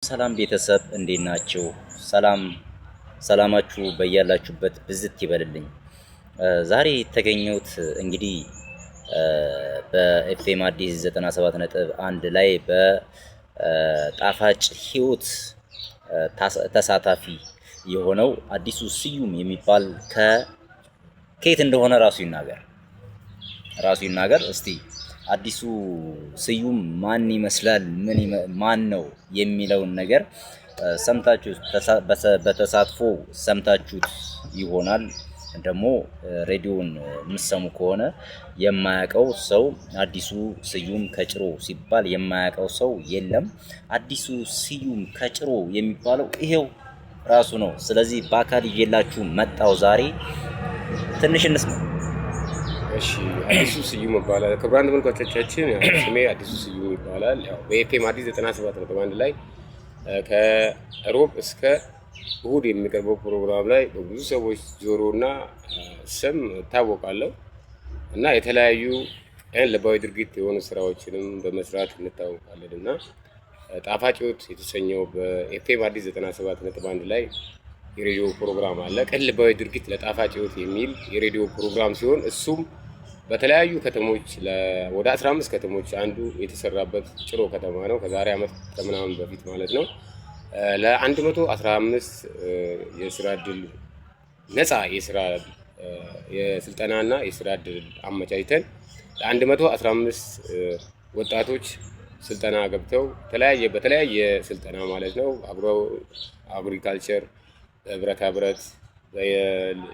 ሰላም ቤተሰብ እንዴት ናችሁ? ሰላማችሁ በያላችሁበት ብዝት ይበልልኝ። ዛሬ የተገኘሁት እንግዲህ በኤፍኤም አዲስ 97.1 ላይ በጣፋጭ ህይወት ተሳታፊ የሆነው አዲሱ ስዩም የሚባል ከየት እንደሆነ ራሱ ይናገር እስቲ። አዲሱ ስዩም ማን ይመስላል ማን ነው የሚለውን ነገር ሰምታችሁ በተሳትፎ ሰምታችሁት ይሆናል። ደግሞ ሬዲዮን የምትሰሙ ከሆነ የማያውቀው ሰው አዲሱ ስዩም ከጭሮ ሲባል የማያውቀው ሰው የለም። አዲሱ ስዩም ከጭሮ የሚባለው ይሄው ራሱ ነው። ስለዚህ በአካል ይዤላችሁ መጣው ዛሬ። ትንሽ እንስማ። እሺ፣ አዲሱ ስዩም ይባላል። ክቡራን ተመልካቾቻችን፣ ስሜ አዲሱ ስዩም ይባላል። ያው በኤፍኤም አዲስ 97.1 ላይ ከሮብ እስከ እሁድ የሚቀርበው ፕሮግራም ላይ በብዙ ሰዎች ጆሮና ስም እታወቃለሁ እና የተለያዩ ልባዊ ድርጊት የሆኑ ስራዎችንም በመስራት እንታወቃለን እና ጣፋጭ ህይወት የተሰኘው በኤፍኤም አዲስ 97.1 ላይ የሬዲዮ ፕሮግራም አለ። ቅን ልባዊ ድርጊት ለጣፋጭ ህይወት የሚል የሬዲዮ ፕሮግራም ሲሆን እሱም በተለያዩ ከተሞች ወደ 15 ከተሞች አንዱ የተሰራበት ጭሮ ከተማ ነው። ከዛሬ ዓመት ከምናምን በፊት ማለት ነው። ለ115 የስራ እድል ነፃ የስልጠናና የስራ እድል አመቻችተን ለ115 ወጣቶች ስልጠና ገብተው በተለያየ ስልጠና ማለት ነው አግሪካልቸር፣ ብረታ ብረት፣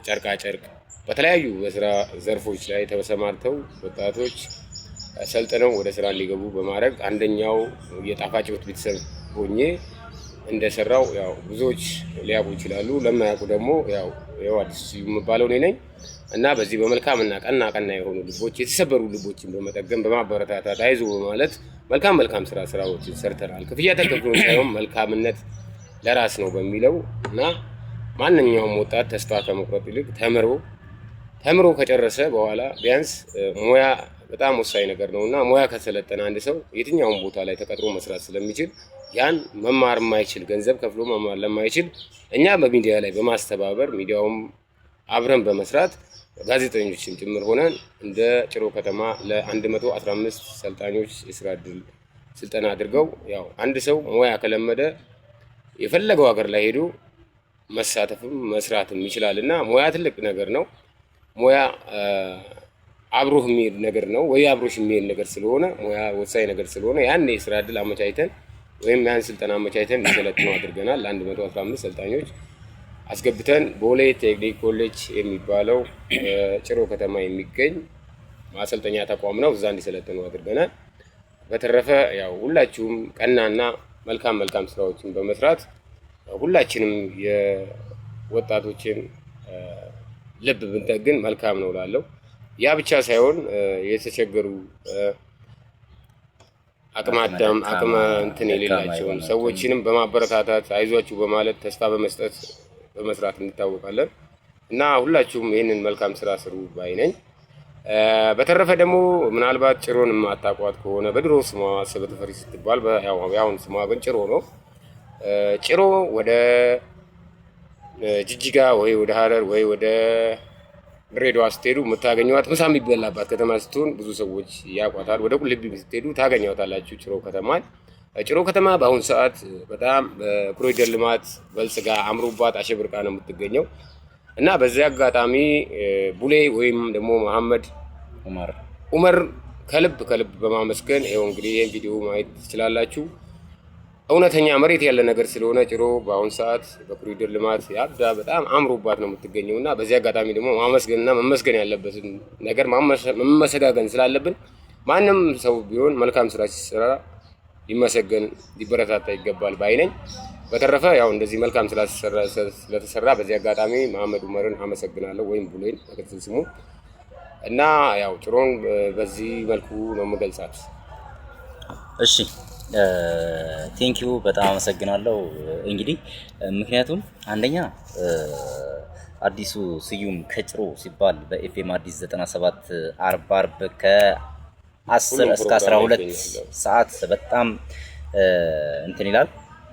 ጨርቃ ጨርቅ በተለያዩ በስራ ዘርፎች ላይ ተሰማርተው ወጣቶች ሰልጥነው ወደ ስራ እንዲገቡ በማድረግ አንደኛው የጣፋጭ ህይወት ቤተሰብ ሆኜ እንደሰራው ያው ብዙዎች ሊያውቁ ይችላሉ። ለማያውቁ ደግሞ ያው አዲሱ ስዩም የሚባለው እኔ ነኝ እና በዚህ በመልካምና ቀና የሆኑ ልቦች የተሰበሩ ልቦችን በመጠገን በማበረታታት አይዞ በማለት መልካም ስራዎችን ሰርተናል። ክፍያ ተከፍሎ ሳይሆን መልካምነት ለራስ ነው በሚለው እና ማንኛውም ወጣት ተስፋ ከመቁረጥ ይልቅ ተምሮ ከጨረሰ በኋላ ቢያንስ ሙያ በጣም ወሳኝ ነገር ነውና ሙያ ከሰለጠነ አንድ ሰው የትኛውም ቦታ ላይ ተቀጥሮ መስራት ስለሚችል ያን መማር የማይችል ገንዘብ ከፍሎ መማር ለማይችል እኛ በሚዲያ ላይ በማስተባበር ሚዲያውም አብረን በመስራት ጋዜጠኞችም ጭምር ሆነን እንደ ጭሮ ከተማ ለ115 ሰልጣኞች የስራ እድል ስልጠና አድርገው ያው አንድ ሰው ሙያ ከለመደ የፈለገው ሀገር ላይ ሄዶ መሳተፍም መስራትም ይችላልና ሙያ ትልቅ ነገር ነው። ሙያ አብሮህ የሚሄድ ነገር ነው ወይ አብሮሽ የሚሄድ ነገር ስለሆነ ሙያ ወሳኝ ነገር ስለሆነ ያን የስራ እድል አመቻችተን ወይም ያን ስልጠና አመቻችተን እንዲሰለጥኑ አድርገናል። ለ115 ሰልጣኞች አስገብተን ቦሌ ቴክኒክ ኮሌጅ የሚባለው ጭሮ ከተማ የሚገኝ ማሰልጠኛ ተቋም ነው። እዛ እንዲሰለጥኑ አድርገናል። በተረፈ ያው ሁላችሁም ቀናና መልካም ስራዎችን በመስራት ሁላችንም የወጣቶችን ልብ ብንጠግን መልካም ነው እላለሁ። ያ ብቻ ሳይሆን የተቸገሩ አቅመ የሌላቸውን ሰዎችንም በማበረታታት አይዟችሁ በማለት ተስፋ በመስራት እንታወቃለን እና ሁላችሁም ይህንን መልካም ስራ ስሩ ባይ ነኝ። በተረፈ ደግሞ ምናልባት ጭሮን የማታውቋት ከሆነ በድሮ ስሟ አሰበ ተፈሪ ስትባል ያሁን ስሟ ግን ጭሮ ነው። ጭሮ ወደ ጅጅጋ ወይ ወደ ሀረር ወይ ወደ ድሬዳዋ ስትሄዱ የምታገኘዋት ምሳ የሚበላባት ከተማ ስትሆን ብዙ ሰዎች ያውቋታል። ወደ ቁልቢ ስትሄዱ ታገኘዋታላችሁ ጭሮ ከተማን። ጭሮ ከተማ በአሁኑ ሰዓት በጣም በኮሪደር ልማት በልጽጋ አምሮባት አሸብርቃ ነው የምትገኘው እና በዚህ አጋጣሚ ቡሌ ወይም ደግሞ መሐመድ ኡመር ከልብ በማመስገን ይኸው እንግዲህ ይህን ቪዲዮ ማየት ትችላላችሁ። እውነተኛ መሬት ያለ ነገር ስለሆነ ጭሮ በአሁኑ ሰዓት በኮሪደር ልማት ያብዳ በጣም አምሮባት ነው የምትገኘው እና በዚህ አጋጣሚ ደግሞ ማመስገንና መመስገን ያለበትን ነገር መመሰጋገን ስላለብን ማንም ሰው ቢሆን መልካም ስራ ሲሰራ ሊመሰገን ሊበረታታ ይገባል ባይ ነኝ። በተረፈ ያው እንደዚህ መልካም ስራ ስለተሰራ በዚህ አጋጣሚ መሐመድ ኡመርን አመሰግናለሁ፣ ወይም ቡሌን በቅጽል ስሙ እና ያው ጭሮን በዚህ መልኩ ነው የምገልጻት። እሺ ቴንኪው በጣም አመሰግናለሁ። እንግዲህ ምክንያቱም አንደኛ አዲሱ ስዩም ከጭሮ ሲባል በኤፍኤም አዲስ 97 አርብ ከ10 እስከ 12 ሰዓት በጣም እንትን ይላል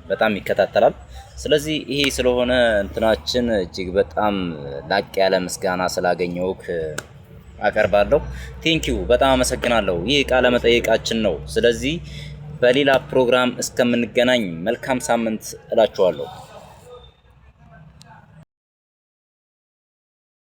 በጣም ይከታተላል። ስለዚህ ይሄ ስለሆነ እንትናችን እጅግ በጣም ላቅ ያለ ምስጋና ስላገኘውክ አቀርባለሁ። ቴንኪው በጣም አመሰግናለሁ። ይህ ቃለ መጠይቃችን ነው። ስለዚህ በሌላ ፕሮግራም እስከምንገናኝ መልካም ሳምንት እላችኋለሁ።